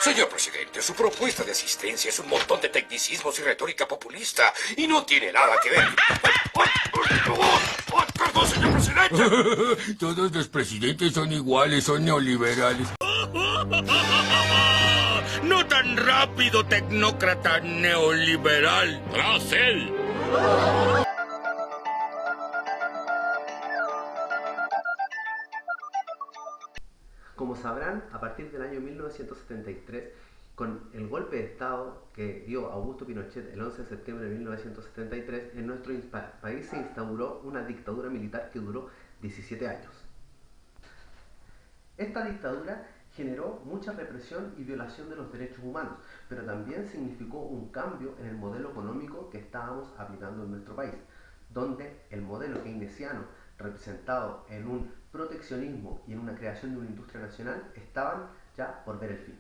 Señor presidente, su propuesta de asistencia es un montón de tecnicismos y retórica populista y no tiene nada que ver. ¡Perdón, señor presidente! Todos los presidentes son iguales, son neoliberales. ¡No tan rápido, tecnócrata neoliberal! ¡Tras él! Como sabrán, a partir del año 1973, con el golpe de Estado que dio Augusto Pinochet el 11 de septiembre de 1973, en nuestro país se instauró una dictadura militar que duró 17 años. Esta dictadura generó mucha represión y violación de los derechos humanos, pero también significó un cambio en el modelo económico que estábamos aplicando en nuestro país, donde el modelo keynesiano, representado en un proteccionismo y en una creación de una industria nacional, estaban ya por ver el fin.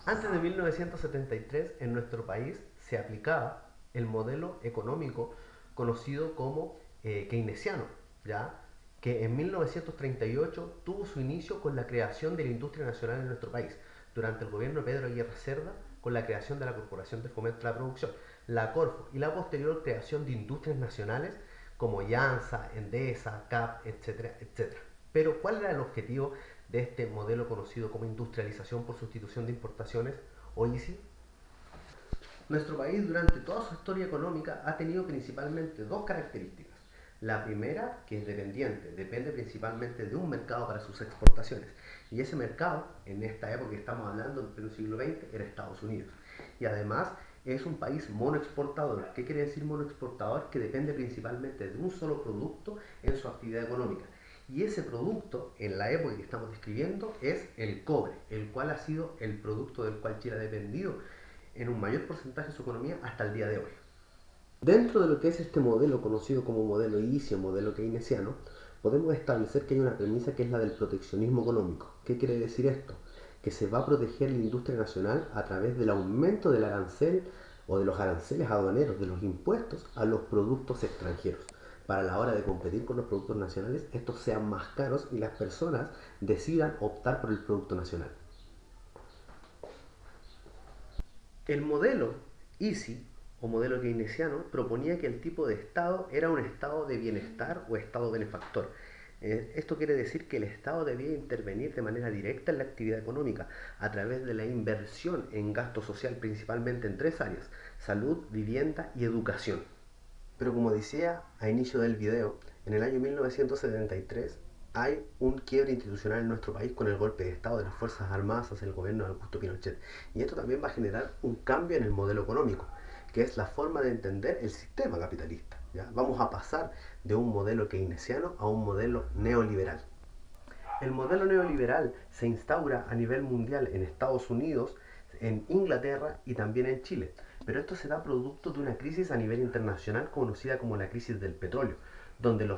Antes de 1973, en nuestro país se aplicaba el modelo económico conocido como keynesiano, ¿ya? Que en 1938 tuvo su inicio con la creación de la industria nacional en nuestro país, durante el gobierno de Pedro Aguirre Cerda, con la creación de la Corporación de Fomento de la Producción, la Corfo, y la posterior creación de industrias nacionales como Yansa, Endesa, CAP, etcétera, etcétera. Pero, ¿cuál era el objetivo de este modelo conocido como industrialización por sustitución de importaciones, o ISI? Nuestro país durante toda su historia económica ha tenido principalmente dos características. La primera, que es dependiente, depende principalmente de un mercado para sus exportaciones. Y ese mercado, en esta época que estamos hablando, en pleno siglo XX, era Estados Unidos. Y además es un país monoexportador. ¿Qué quiere decir monoexportador? Que depende principalmente de un solo producto en su actividad económica. Y ese producto, en la época que estamos describiendo, es el cobre, el cual ha sido el producto del cual Chile ha dependido en un mayor porcentaje de su economía hasta el día de hoy. Dentro de lo que es este modelo conocido como modelo ISI o modelo keynesiano, podemos establecer que hay una premisa que es la del proteccionismo económico. ¿Qué quiere decir esto? Que se va a proteger la industria nacional a través del aumento del arancel o de los aranceles aduaneros, de los impuestos a los productos extranjeros, para la hora de competir con los productos nacionales, estos sean más caros y las personas decidan optar por el producto nacional. El modelo ISI o modelo keynesiano proponía que el tipo de Estado era un estado de bienestar o estado benefactor. Esto quiere decir que el Estado debía intervenir de manera directa en la actividad económica a través de la inversión en gasto social, principalmente en tres áreas: salud, vivienda y educación. Pero como decía a inicio del video, en el año 1973 hay un quiebre institucional en nuestro país con el golpe de Estado de las Fuerzas Armadas hacia el gobierno de Augusto Pinochet. Y esto también va a generar un cambio en el modelo económico, que es la forma de entender el sistema capitalista, ¿ya? Vamos a pasar de un modelo keynesiano a un modelo neoliberal. El modelo neoliberal se instaura a nivel mundial en Estados Unidos, en Inglaterra y también en Chile. Pero esto se da producto de una crisis a nivel internacional conocida como la crisis del petróleo, donde la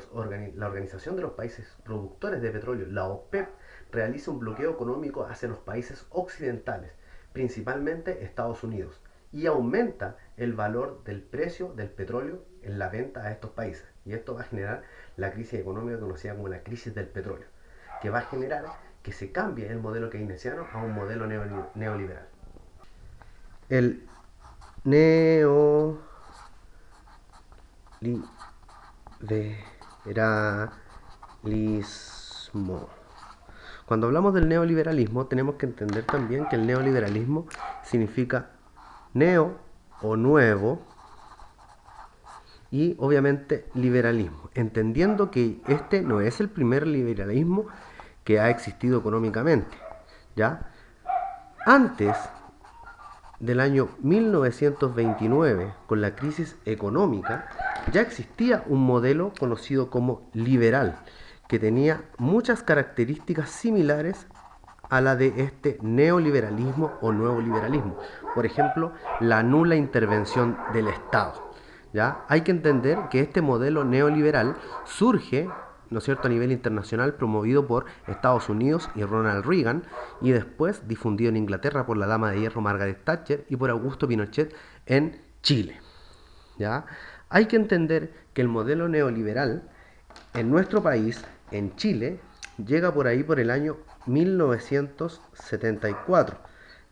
Organización de los Países Productores de Petróleo, la OPEP, realiza un bloqueo económico hacia los países occidentales, principalmente Estados Unidos, y aumenta el valor del precio del petróleo en la venta a estos países. Y esto va a generar la crisis económica conocida como la crisis del petróleo, que va a generar que se cambie el modelo keynesiano a un modelo neoliberal. El neoliberalismo. Cuando hablamos del neoliberalismo, tenemos que entender también que el neoliberalismo significa neo o nuevo y obviamente liberalismo, entendiendo que este no es el primer liberalismo que ha existido económicamente, ¿ya? Antes del año 1929, con la crisis económica, ya existía un modelo conocido como liberal, que tenía muchas características similares a la de este neoliberalismo o nuevo liberalismo. Por ejemplo, la nula intervención del Estado, ¿ya? Hay que entender que este modelo neoliberal surge, ¿no es cierto?, a nivel internacional, promovido por Estados Unidos y Ronald Reagan, y después difundido en Inglaterra por la dama de hierro Margaret Thatcher y por Augusto Pinochet en Chile, ¿ya? Hay que entender que el modelo neoliberal en nuestro país, en Chile, llega por ahí por el año 1974,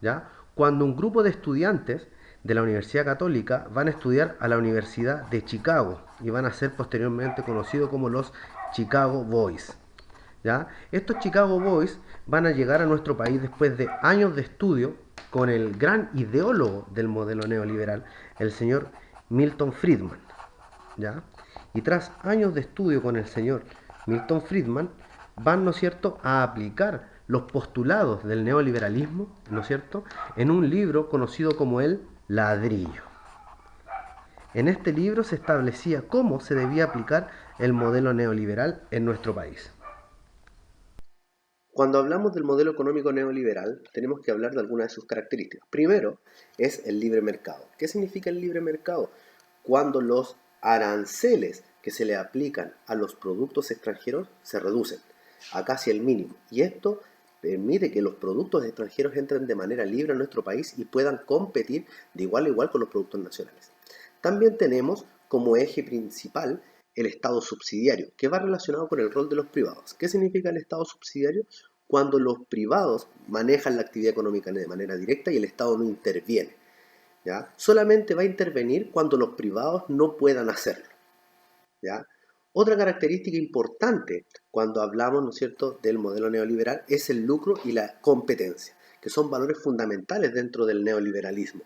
¿ya? Cuando un grupo de estudiantes de la Universidad Católica van a estudiar a la Universidad de Chicago y van a ser posteriormente conocidos como los Chicago Boys, ¿ya? Estos Chicago Boys van a llegar a nuestro país después de años de estudio con el gran ideólogo del modelo neoliberal, el señor Milton Friedman, ¿ya? Y tras años de estudio con el señor Milton Friedman, van, ¿no es cierto?, a aplicar los postulados del neoliberalismo, ¿no es cierto?, en un libro conocido como el Ladrillo. En este libro se establecía cómo se debía aplicar el modelo neoliberal en nuestro país. Cuando hablamos del modelo económico neoliberal, tenemos que hablar de algunas de sus características. Primero es el libre mercado. ¿Qué significa el libre mercado? Cuando los aranceles que se le aplican a los productos extranjeros se reducen a casi el mínimo. Y esto permite que los productos extranjeros entren de manera libre a nuestro país y puedan competir de igual a igual con los productos nacionales. También tenemos como eje principal el Estado subsidiario, que va relacionado con el rol de los privados. ¿Qué significa el Estado subsidiario? Cuando los privados manejan la actividad económica de manera directa y el Estado no interviene, ¿ya? Solamente va a intervenir cuando los privados no puedan hacerlo, ¿ya? Otra característica importante cuando hablamos, ¿no es cierto?, del modelo neoliberal es el lucro y la competencia, que son valores fundamentales dentro del neoliberalismo.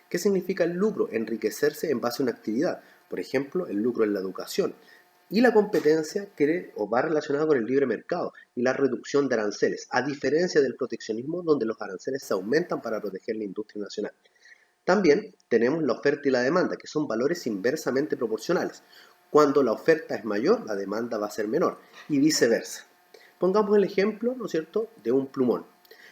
¿Qué significa el lucro? Enriquecerse en base a una actividad. Por ejemplo, el lucro en la educación. Y la competencia va relacionada con el libre mercado y la reducción de aranceles, a diferencia del proteccionismo donde los aranceles se aumentan para proteger la industria nacional. También tenemos la oferta y la demanda, que son valores inversamente proporcionales. Cuando la oferta es mayor, la demanda va a ser menor y viceversa. Pongamos el ejemplo, ¿no es cierto?, de un plumón.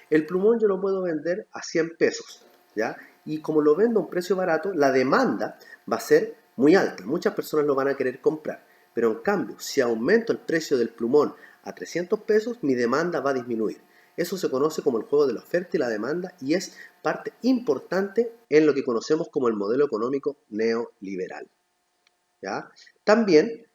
El plumón yo lo puedo vender a 100 pesos, ¿ya? Y como lo vendo a un precio barato, la demanda va a ser muy alta. Muchas personas lo van a querer comprar. Pero en cambio, si aumento el precio del plumón a 300 pesos, mi demanda va a disminuir. Eso se conoce como el juego de la oferta y la demanda y es parte importante en lo que conocemos como el modelo económico neoliberal, ¿ya? También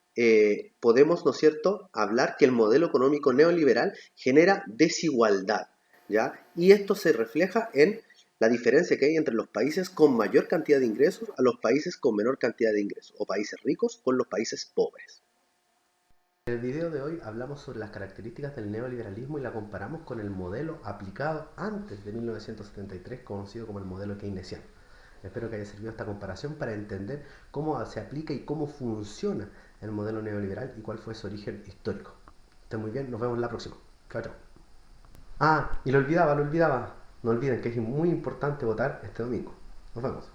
podemos, ¿no es cierto?, hablar que el modelo económico neoliberal genera desigualdad, ¿ya? Y esto se refleja en la diferencia que hay entre los países con mayor cantidad de ingresos a los países con menor cantidad de ingresos, o países ricos con los países pobres. En el video de hoy hablamos sobre las características del neoliberalismo y la comparamos con el modelo aplicado antes de 1973, conocido como el modelo keynesiano. Espero que haya servido esta comparación para entender cómo se aplica y cómo funciona el modelo neoliberal y cuál fue su origen histórico. Estén muy bien, nos vemos la próxima. Chao, chao. Ah, y lo olvidaba. No olviden que es muy importante votar este domingo. Nos vemos.